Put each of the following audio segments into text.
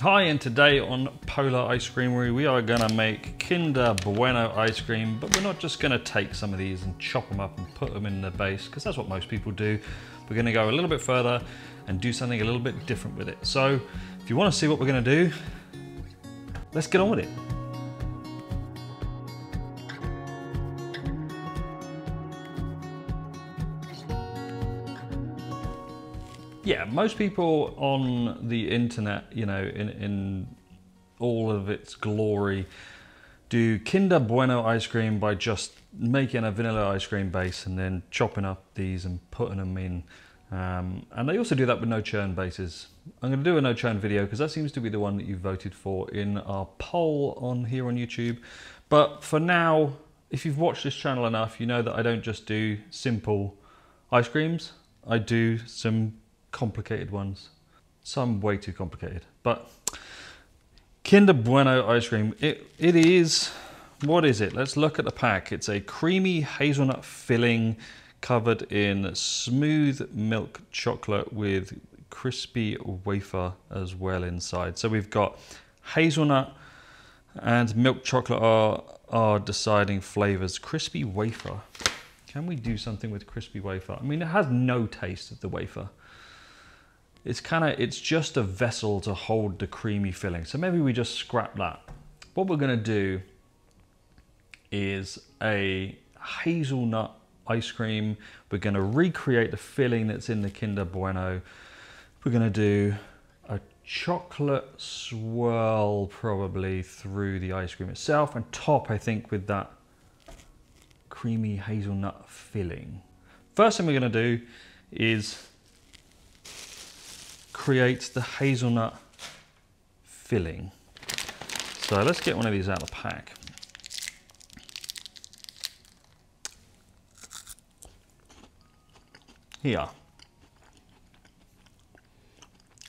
Hi, and today on Polar Ice Creamery we are going to make Kinder Bueno ice cream, but we're not just going to take some of these and chop them up and put them in the base, because that's what most people do. We're going to go a little bit further and do something a little bit different with it. So if you want to see what we're going to do, let's get on with it. Yeah, most people on the internet, you know, in all of its glory, do Kinder Bueno ice cream by just making a vanilla ice cream base and then chopping up these and putting them in. And they also do that with no churn bases. I'm going to do a no churn video because that seems to be the one that you voted for in our poll on here on YouTube. But for now, if you've watched this channel enough, you know that I don't just do simple ice creams. I do some complicated ones, some way too complicated. But Kinder Bueno ice cream, it is, what is it? Let's look at the pack. It's a creamy hazelnut filling covered in smooth milk chocolate with crispy wafer as well inside. So we've got hazelnut and milk chocolate are deciding flavors. Crispy wafer, can we do something with crispy wafer? I mean, it has no taste of the wafer. It's just a vessel to hold the creamy filling. So maybe we just scrap that. What we're gonna do is a hazelnut ice cream. We're gonna recreate the filling that's in the Kinder Bueno. We're gonna do a chocolate swirl probably through the ice cream itself and top, I think, with that creamy hazelnut filling. First thing we're gonna do is create the hazelnut filling. So let's get one of these out of the pack. Here.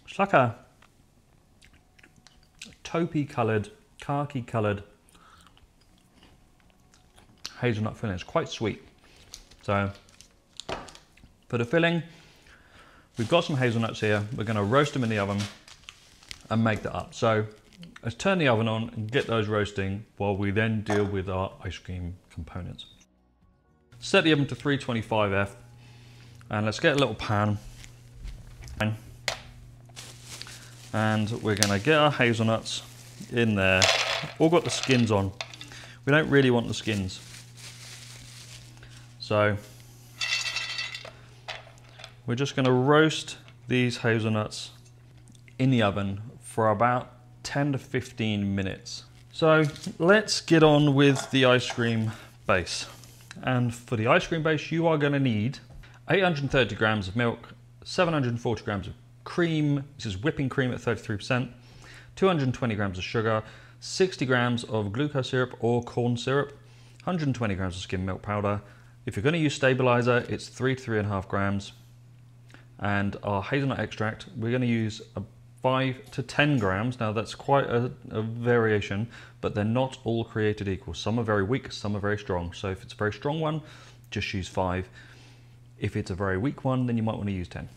It's like a taupey coloured, khaki coloured hazelnut filling. It's quite sweet. So for the filling, we've got some hazelnuts here. We're going to roast them in the oven and make that up. So let's turn the oven on and get those roasting while we then deal with our ice cream components. Set the oven to 325F and let's get a little pan. And we're going to get our hazelnuts in there. All got the skins on. We don't really want the skins. So we're just going to roast these hazelnuts in the oven for about 10 to 15 minutes. So let's get on with the ice cream base. And for the ice cream base, you are going to need 830 grams of milk, 740 grams of cream, this is whipping cream at 33%, 220 grams of sugar, 60 grams of glucose syrup or corn syrup, 120 grams of skim milk powder. If you're going to use stabilizer, it's 3 to 3.5 grams. And our hazelnut extract, we're going to use 5 to 10 grams. Now that's quite a variation, but they're not all created equal. Some are very weak, some are very strong. So if it's a very strong one, just use 5. If it's a very weak one, then you might want to use 10.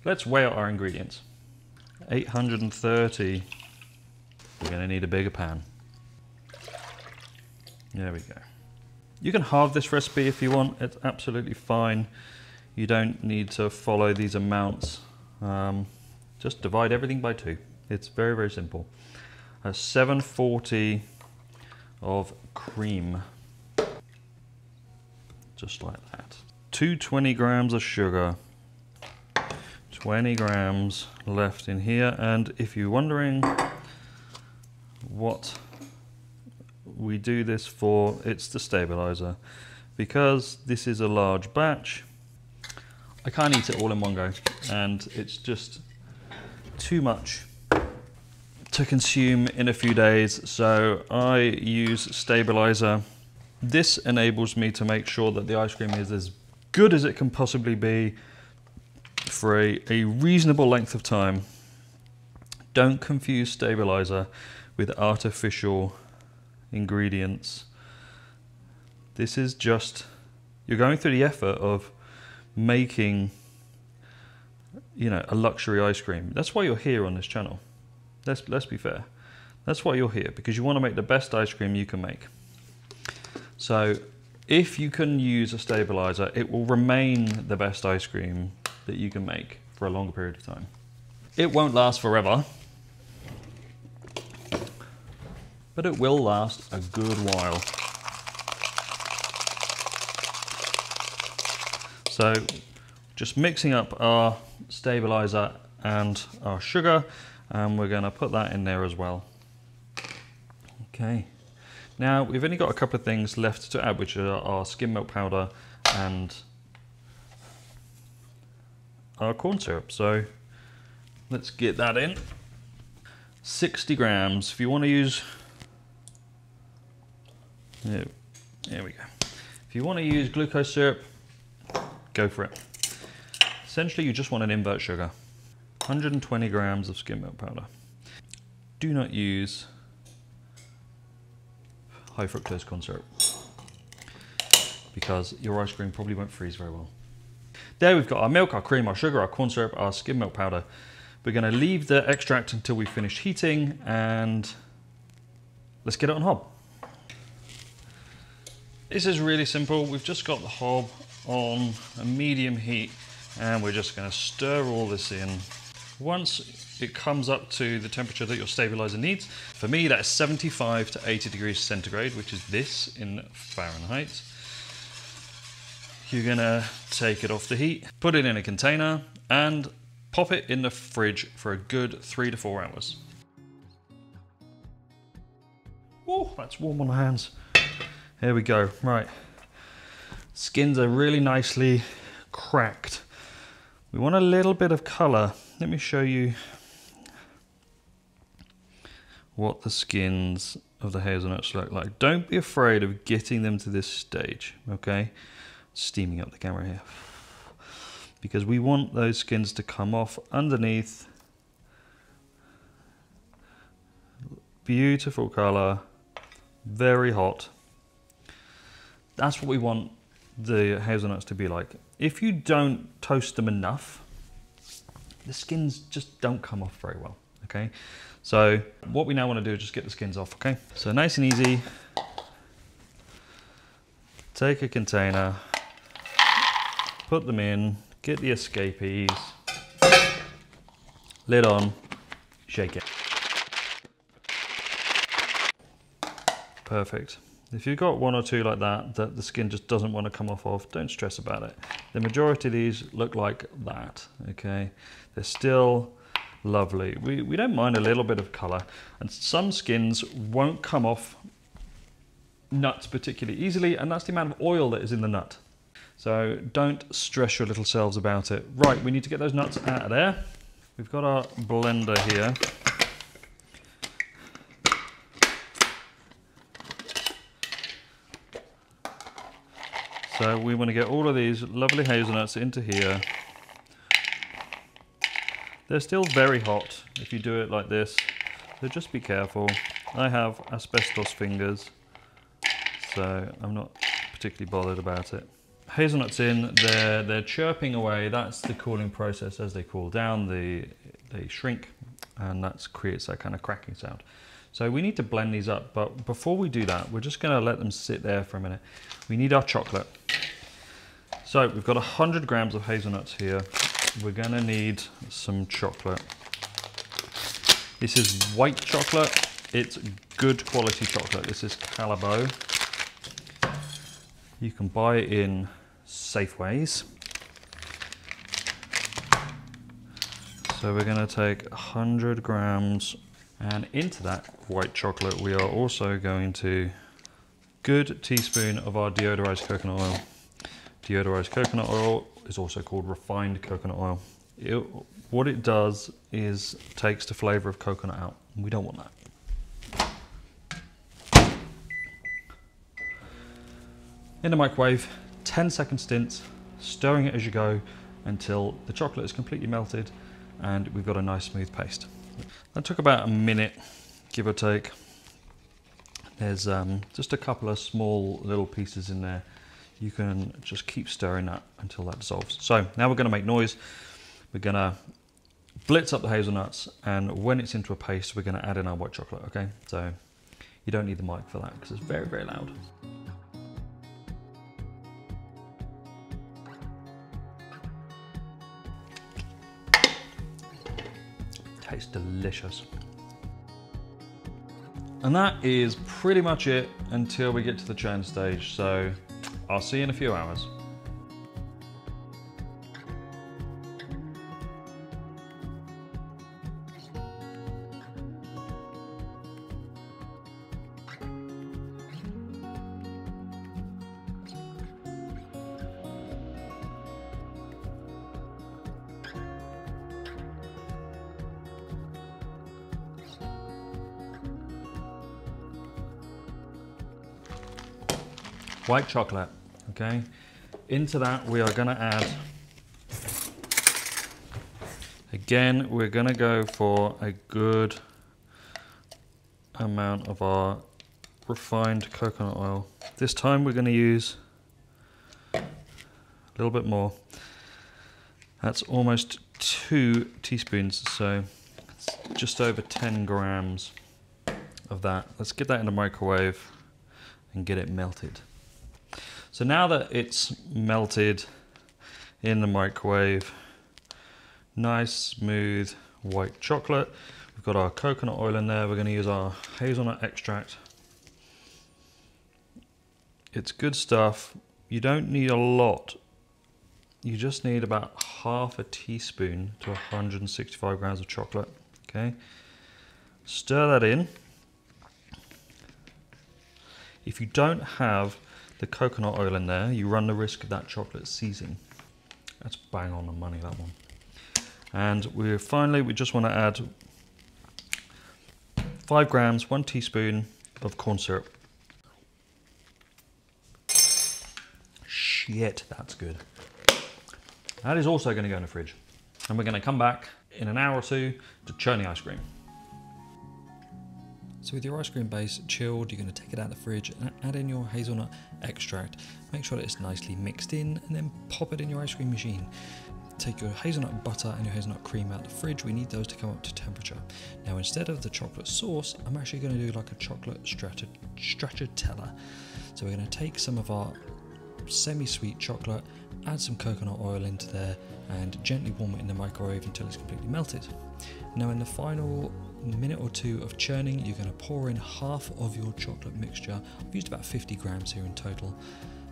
Let's weigh out our ingredients. 830. We're going to need a bigger pan. There we go. You can halve this recipe if you want. It's absolutely fine. You don't need to follow these amounts. Just divide everything by 2. It's very, very simple. 740 of cream. Just like that. 220 grams of sugar. 20 grams left in here. And if you're wondering what we do this for, it's the stabilizer. Because this is a large batch, I can't eat it all in one go, and it's just too much to consume in a few days, so I use stabilizer. This enables me to make sure that the ice cream is as good as it can possibly be for a reasonable length of time. Don't confuse stabilizer with artificial ingredients. This is just, you're going through the effort of making, you know, a luxury ice cream. That's why you're here on this channel. Let's be fair. That's why you're here, because you want to make the best ice cream you can make. So if you can use a stabilizer, it will remain the best ice cream that you can make for a longer period of time. It won't last forever, but it will last a good while. So just mixing up our stabilizer and our sugar, and we're going to put that in there as well. Okay, now we've only got a couple of things left to add, which are our skim milk powder and our corn syrup. So let's get that in. 60 grams. If you want to use, there we go. If you want to use glucose syrup, go for it. Essentially, you just want an invert sugar. 120 grams of skim milk powder. Do not use high fructose corn syrup, because your ice cream probably won't freeze very well. There we've got our milk, our cream, our sugar, our corn syrup, our skim milk powder. We're going to leave the extract until we finish heating, and let's get it on hob. This is really simple. We've just got the hob on a medium heat, and we're just going to stir all this in. Once it comes up to the temperature that your stabilizer needs, for me that's 75 to 80 degrees centigrade, which is this in Fahrenheit. You're going to take it off the heat, put it in a container, and pop it in the fridge for a good 3 to 4 hours. Oh, that's warm on the hands. Here we go. Right. Skins are really nicely cracked. We want a little bit of color. Let me show you what the skins of the hazelnuts look like. Don't be afraid of getting them to this stage, okay? Steaming up the camera here. Because we want those skins to come off underneath. Beautiful color, very hot. That's what we want the hazelnuts to be like. If you don't toast them enough, the skins just don't come off very well, okay? So what we now want to do is just get the skins off, okay? So nice and easy. Take a container, put them in, get the escapees, lid on, shake it. Perfect. If you've got one or two like that the skin just doesn't want to come off of, don't stress about it. The majority of these look like that, okay? They're still lovely. We don't mind a little bit of color, and some skins won't come off nuts particularly easily, and that's the amount of oil that is in the nut. So don't stress your little selves about it. Right, we need to get those nuts out of there. We've got our blender here. So we want to get all of these lovely hazelnuts into here. They're still very hot if you do it like this, so just be careful. I have asbestos fingers, so I'm not particularly bothered about it. Hazelnuts in, they're chirping away. That's the cooling process. As they cool down, they shrink, and that creates that kind of cracking sound. So we need to blend these up, but before we do that, we're just going to let them sit there for a minute. We need our chocolate. So we've got 100 grams of hazelnuts here. We're going to need some chocolate. This is white chocolate. It's good quality chocolate. This is Calabo. You can buy it in Safeways. So we're going to take 100 grams, and into that white chocolate we are also going to good teaspoon of our deodorized coconut oil. Deodorized coconut oil is also called refined coconut oil. What it does is takes the flavor of coconut out. We don't want that. In the microwave, 10-second stints, stirring it as you go until the chocolate is completely melted and we've got a nice smooth paste. That took about a minute, give or take. There's just a couple of small little pieces in there. You can just keep stirring that until that dissolves. So now we're going to make noise. We're going to blitz up the hazelnuts, and when it's into a paste, we're going to add in our white chocolate, okay? So you don't need the mic for that because it's very, very loud. Tastes delicious. And that is pretty much it until we get to the churn stage. So I'll see you in a few hours. White chocolate, okay? Into that we are gonna add, again, we're gonna go for a good amount of our refined coconut oil. This time we're gonna use a little bit more. That's almost 2 teaspoons, so it's just over 10 grams of that. Let's get that in the microwave and get it melted. So now that it's melted in the microwave, nice smooth white chocolate, we've got our coconut oil in there, we're going to use our hazelnut extract. It's good stuff. You don't need a lot. You just need about half a teaspoon to 165 grams of chocolate, okay? Stir that in. If you don't have the coconut oil in there, you run the risk of that chocolate seizing. That's bang on the money, that one. And we just want to add 5 grams, 1 teaspoon of corn syrup. Shit, that's good. That is also going to go in the fridge. And we're going to come back in an hour or two to churn the ice cream. So with your ice cream base chilled, you're going to take it out of the fridge and add in your hazelnut extract. Make sure that it's nicely mixed in and then pop it in your ice cream machine. Take your hazelnut butter and your hazelnut cream out of the fridge. We need those to come up to temperature. Now instead of the chocolate sauce, I'm actually going to do like a chocolate stracciatella. So we're going to take some of our semi-sweet chocolate, add some coconut oil into there and gently warm it in the microwave until it's completely melted. Now in the final minute or two of churning, you're going to pour in half of your chocolate mixture. I've used about 50 grams here in total,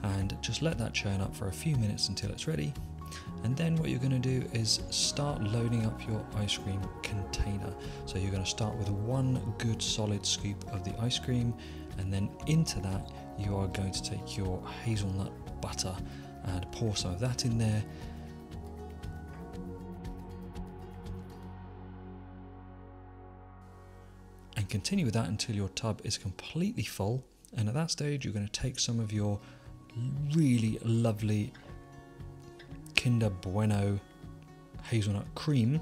and just let that churn up for a few minutes until it's ready. And then what you're going to do is start loading up your ice cream container. So you're going to start with 1 good solid scoop of the ice cream, and then into that you are going to take your hazelnut butter and pour some of that in there. And continue with that until your tub is completely full. And at that stage, you're going to take some of your really lovely Kinder Bueno Hazelnut Cream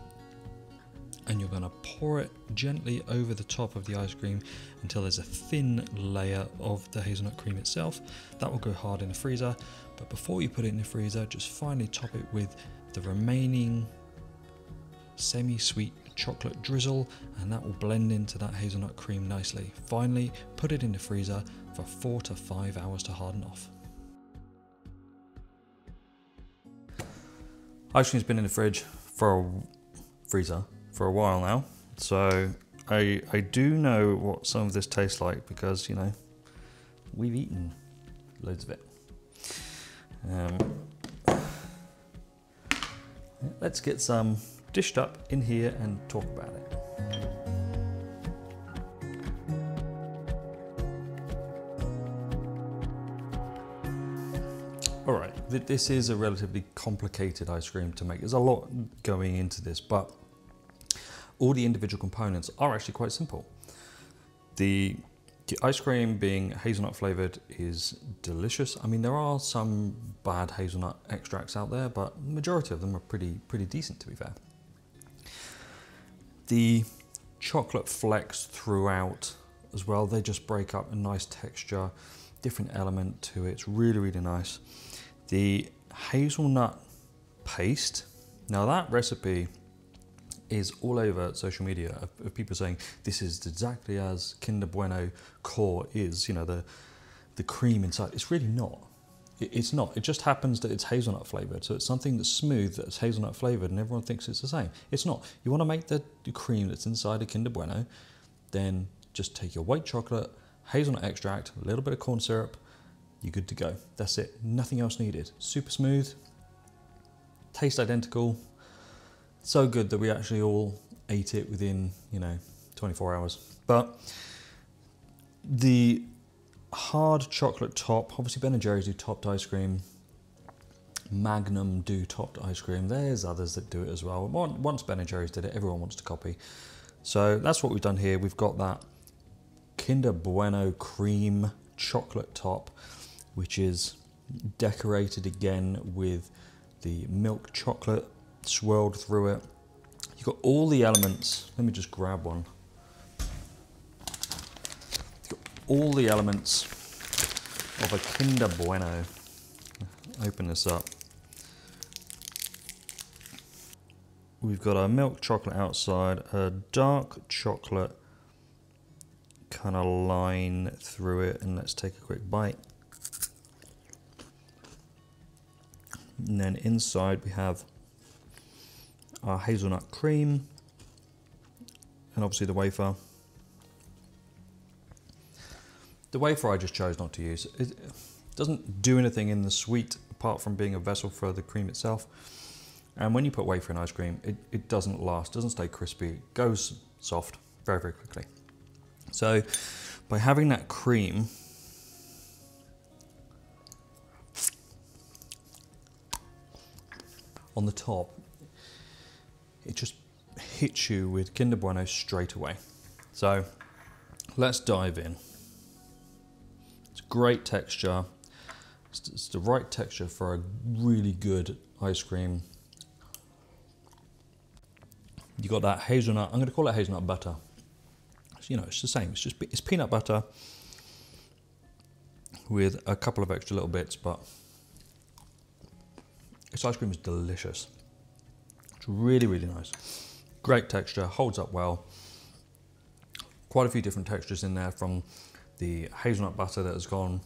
and you're going to pour it gently over the top of the ice cream until there's a thin layer of the hazelnut cream itself. That will go hard in the freezer, but before you put it in the freezer, just finally top it with the remaining semi-sweet chocolate drizzle, and that will blend into that hazelnut cream nicely. Finally, put it in the freezer for 4 to 5 hours to harden off. Ice cream's been in the freezer for a while now, so I do know what some of this tastes like because, you know, we've eaten loads of it. Let's get some dished up in here and talk about it. All right, this is a relatively complicated ice cream to make. There's a lot going into this, but all the individual components are actually quite simple. The ice cream being hazelnut flavored is delicious. I mean, there are some bad hazelnut extracts out there, but the majority of them are pretty decent, to be fair. The chocolate flecks throughout as well, they just break up a nice texture, different element to it. It's really nice. The hazelnut paste, now that recipe is all over social media of people saying this is exactly as Kinder Bueno core is, you know, the cream inside. It's really not. It's not. It just happens that it's hazelnut flavored. So it's something that's smooth, that's hazelnut flavored, and everyone thinks it's the same. It's not. You want to make the cream that's inside a Kinder Bueno, then just take your white chocolate, hazelnut extract, a little bit of corn syrup, you're good to go. That's it. Nothing else needed. Super smooth, tastes identical. So good that we actually all ate it within, you know, 24 hours. But the hard chocolate top, obviously Ben & Jerry's do topped ice cream. Magnum do topped ice cream. There's others that do it as well. Once Ben & Jerry's did it, everyone wants to copy. So that's what we've done here. We've got that Kinder Bueno cream chocolate top, which is decorated again with the milk chocolate swirled through it. You've got all the elements. Let me just grab one. You've got all the elements of a Kinder Bueno. Open this up. We've got our milk chocolate outside, a dark chocolate kind of line through it, and let's take a quick bite. And then inside we have our hazelnut cream, and obviously the wafer. The wafer I just chose not to use. It doesn't do anything in the sweet apart from being a vessel for the cream itself. And when you put wafer in ice cream, it doesn't last, doesn't stay crispy, it goes soft very, very quickly. So by having that cream, on the top, it just hits you with Kinder Bueno straight away. So let's dive in. It's great texture. It's the right texture for a really good ice cream. You got that hazelnut, I'm going to call it hazelnut butter. You know, it's the same, it's peanut butter with a couple of extra little bits, but this ice cream is delicious. It's really, really nice. Great texture, holds up well. Quite a few different textures in there, from the hazelnut butter that has gone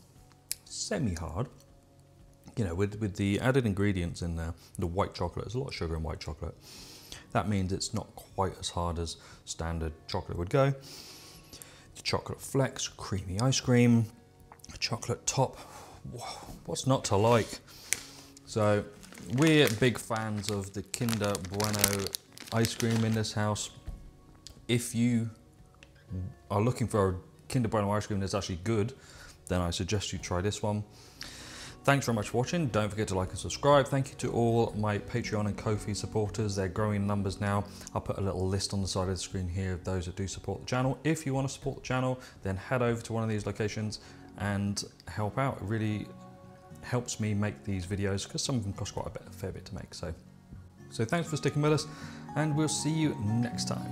semi-hard. You know, with the added ingredients in there, the white chocolate, there's a lot of sugar in white chocolate. That means it's not quite as hard as standard chocolate would go. The chocolate flecks, creamy ice cream, chocolate top. What's not to like? So we're big fans of the Kinder Bueno ice cream in this house. If you are looking for a Kinder Bueno ice cream that's actually good, then I suggest you try this one. Thanks very much for watching. Don't forget to like and subscribe. Thank you to all my Patreon and Ko-fi supporters. They're growing in numbers now. I'll put a little list on the side of the screen here of those that do support the channel. If you want to support the channel, then head over to one of these locations and help out. It really helps me make these videos because some of them cost quite a fair bit to make. So thanks for sticking with us, and we'll see you next time.